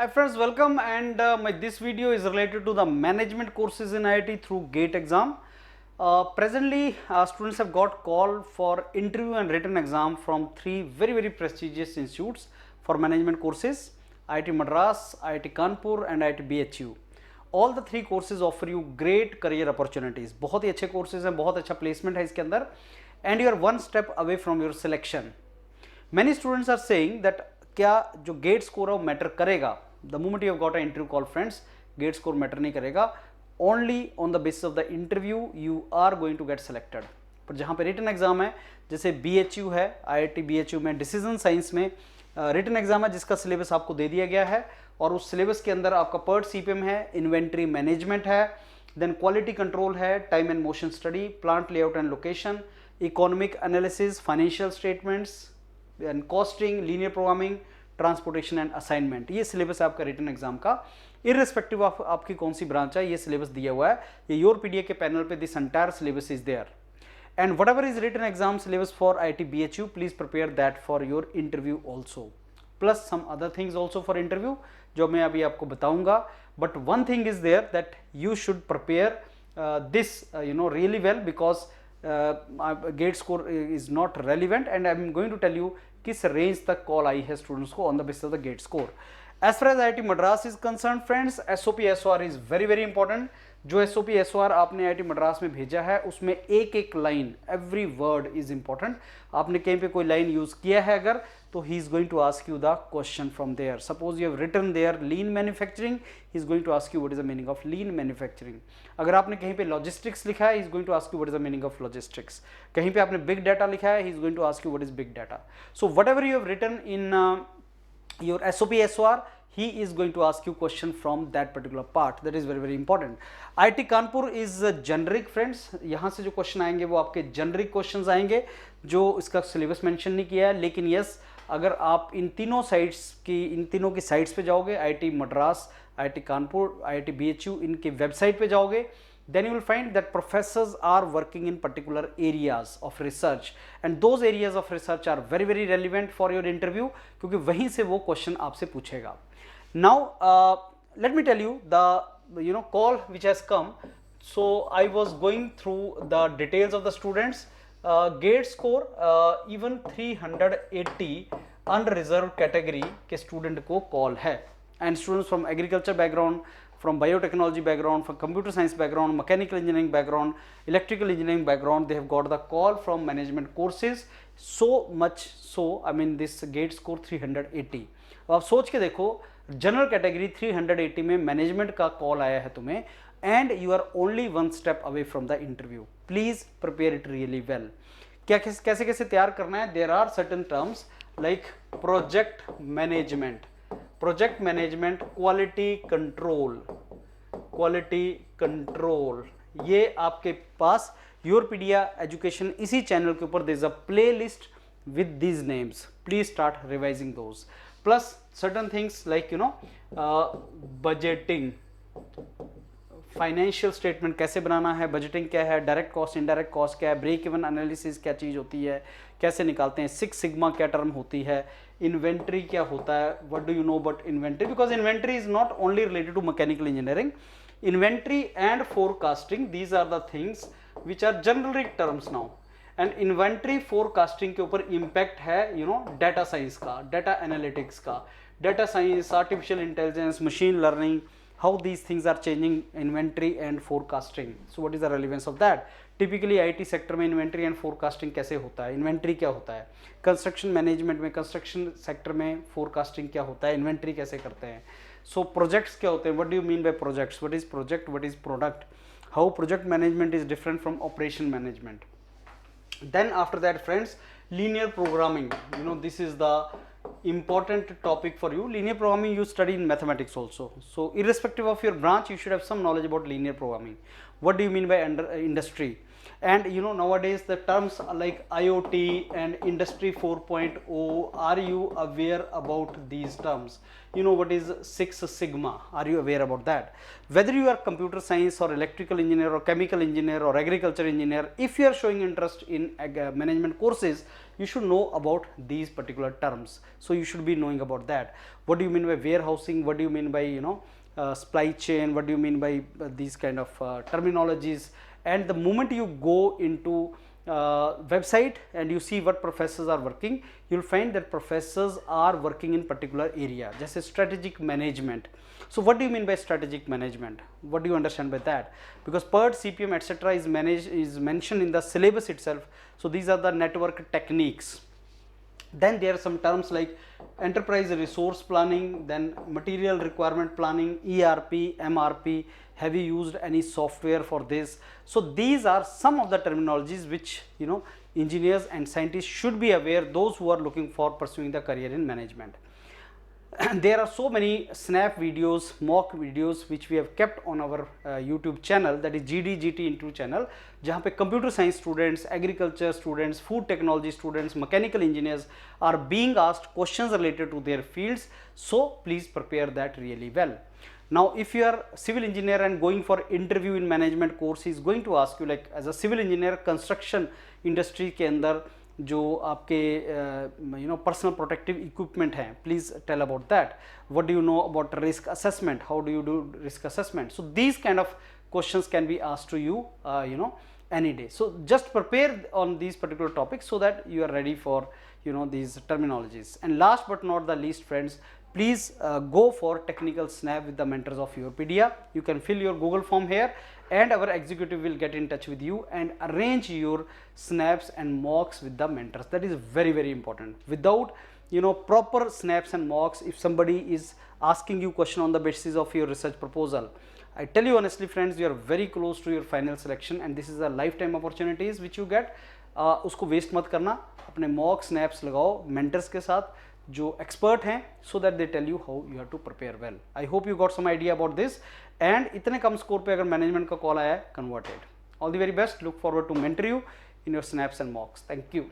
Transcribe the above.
Hi friends, welcome and this video is related to the management courses in IIT through GATE exam. Presently, students have got call for interview and written exam from three very prestigious institutes for management courses: IIT Madras, IIT Kanpur and IIT BHU. All the three courses offer you great career opportunities. बहुत ही अच्छे courses हैं, बहुत अच्छा placement है इसके अंदर, and you are one step away from your selection. Many students are saying that क्या जो गेट स्कोर है वो मैटर करेगा? The moment you have got a interview call friends, GATE score matter नहीं करेगा. Only on the basis of the interview you are going to get selected. पर जहाँ पे रिटन एग्जाम है, जैसे BHU है, IIT BHU में डिसीजन साइंस में रिटन एग्जाम है जिसका सिलेबस आपको दे दिया गया है, और उस सिलेबस के अंदर आपका PERT CPM है, इन्वेंट्री मैनेजमेंट है, देन क्वालिटी कंट्रोल है, time and motion study, plant layout and location, economic analysis, financial statements and costing, linear programming, transportation and assignment. ये सिलेबस है आपका रिटन एग्जाम का. इररिस्पेक्टिव ऑफ आपकी कौन सी branch है, ये सिलेबस दिया हुआ है. ये योर पीडीए के पैनल पे this entire syllabus is there, and whatever is written exam syllabus for IIT BHU, please prepare that for your interview also, plus some other things also for interview जो मैं अभी आपको बताऊंगा. But one thing is there that you should prepare this really well, because GATE score is not relevant, and I am going to tell you किस range तक call आई है students को on the basis of the GATE score. As far as IIT Madras is concern friends, SOP SOR is very important. जो SOP SOR आपने IIT Madras में भेजा है उसमें एक line, every word is important. आपने कहीं पे कोई लाइन यूज किया है अगर, तो he is going to ask you the question from there. Suppose you have written there lean manufacturing, he is going to ask you what is the meaning of lean manufacturing. अगर आपने कहीं पे logistics लिखा है, he is going to ask you what is the meaning of logistics. कहीं पे आपने big data लिखा है, he is going to ask you what is big data. So whatever you have written in your SOP SOR, he is going to ask you question from that particular part. That is very important. IIT Kanpur is generic friends. यहाँ से जो question आएंगे वो आपके generic questions आएंगे जो इसका syllabus mention नहीं किया है. लेकिन यस, अगर आप इन तीनों की साइट्स पे जाओगे, IIT Madras, IIT Kanpur, IIT BHU, इनके वेबसाइट पे जाओगे, then you will find that professors are working in particular areas of research, and those areas of research are very relevant for your interview, क्योंकि वहीं से वो क्वेश्चन आपसे पूछेगा. Now let me tell you the call which has come. So I was going through the details of the students. Gate score even 380 unreserved category के student को call है, and students from agriculture background, from biotechnology background, from computer science background, mechanical engineering background, electrical engineering background, they have got the call from management courses. So much so, I mean this gate score 380. अब आप सोच के देखो, general category 380 में management का call आया है तुम्हें, and you are only one step away from the interview. Please prepare it really well. क्या कैसे करना है? There are certain terms like project management, quality control, ये आपके पास योरपीडिया एजुकेशन इसी चैनल के ऊपर there is a playlist with these names. Please start revising those, plus certain things like budgeting, financial statement कैसे बनाना है, बजटिंग क्या है, डायरेक्ट कॉस्ट इनडायरेक्ट कॉस्ट क्या है, ब्रेक इवन एनालिसिस क्या चीज़ होती है, कैसे निकालते हैं, 6 सिग्मा क्या टर्म होती है, इन्वेंट्री क्या होता है, what do you know about inventory, because inventory is not only related to mechanical engineering. Inventory and forecasting, these are the things which are generic terms now. And inventory forecasting के ऊपर impact है data science का, data analytics का, data science, artificial intelligence, machine learning, how these things are changing inventory and forecasting. So what is the relevance of that? Typically IT sector में inventory and forecasting कैसे होता है, inventory क्या होता है, construction management में, construction sector में forecasting क्या होता है, इन्वेंट्री कैसे करते हैं. सो प्रोजेक्ट्स क्या होते हैं, what do you mean by projects, what is project, what is product, how project management is different from operation management. Then after that friends, linear programming, this is the important topic for you. Linear programming you study in mathematics also, so irrespective of your branch you should have some knowledge about linear programming. What do you mean by industry? And you know, nowadays the terms like IoT and Industry 4.0, are you aware about these terms? You know what is Six Sigma? Are you aware about that? Whether you are computer science or electrical engineer or chemical engineer or agriculture engineer, if you are showing interest in management courses, you should know about these particular terms. So you should be knowing about that. What do you mean by warehousing? What do you mean by, you know, supply chain? What do you mean by these kind of terminologies? And the moment you go into website and you see what professors are working, you'll find that professors are working in particular area, just as strategic management. So what do you mean by strategic management? What do you understand by that? Because PERT, CPM, etc. is mentioned in the syllabus itself. So these are the network techniques. Then there are some terms like enterprise resource planning, then material requirement planning, ERP, MRP. Have you used any software for this? So these are some of the terminologies which, you know, engineers and scientists should be aware, those who are looking for pursuing the career in management. And there are so many snap videos, mock videos which we have kept on our YouTube channel, that is GDGT Into channel, जहाँ पे computer science students, agriculture students, food technology students, mechanical engineers are being asked questions related to their fields. So please prepare that really well. Now if you are civil engineer and going for interview in management course, he is going to ask you like, as a civil engineer construction industry के अंदर जो आपके you know personal protective equipment हैं, please tell about that. What do you know about risk assessment? How do you do risk assessment? So these kind of questions can be asked to you, you know, any day. So just prepare on these particular topics so that you are ready for, you know, these terminologies. And last but not the least, friends, please go for technical snap with the mentors of Yourpedia. You can fill your Google form here and our executive will get in touch with you and arrange your snaps and mocks with the mentors. That is very, very important. Without, you know, proper snaps and mocks, if somebody is asking you question on the basis of your research proposal, I tell you honestly, friends, you are very close to your final selection and this is a lifetime opportunities which you get. उसको waste मत करना, अपने mock snaps लगाओ mentors के साथ जो expert हैं, so that they tell you how you have to prepare well. I hope you got some idea about this. And इतने कम स्कोर पे अगर मैनेजमेंट का कॉल आया है, converted. All the very best. Look forward to mentor you in your snaps and mocks. Thank you.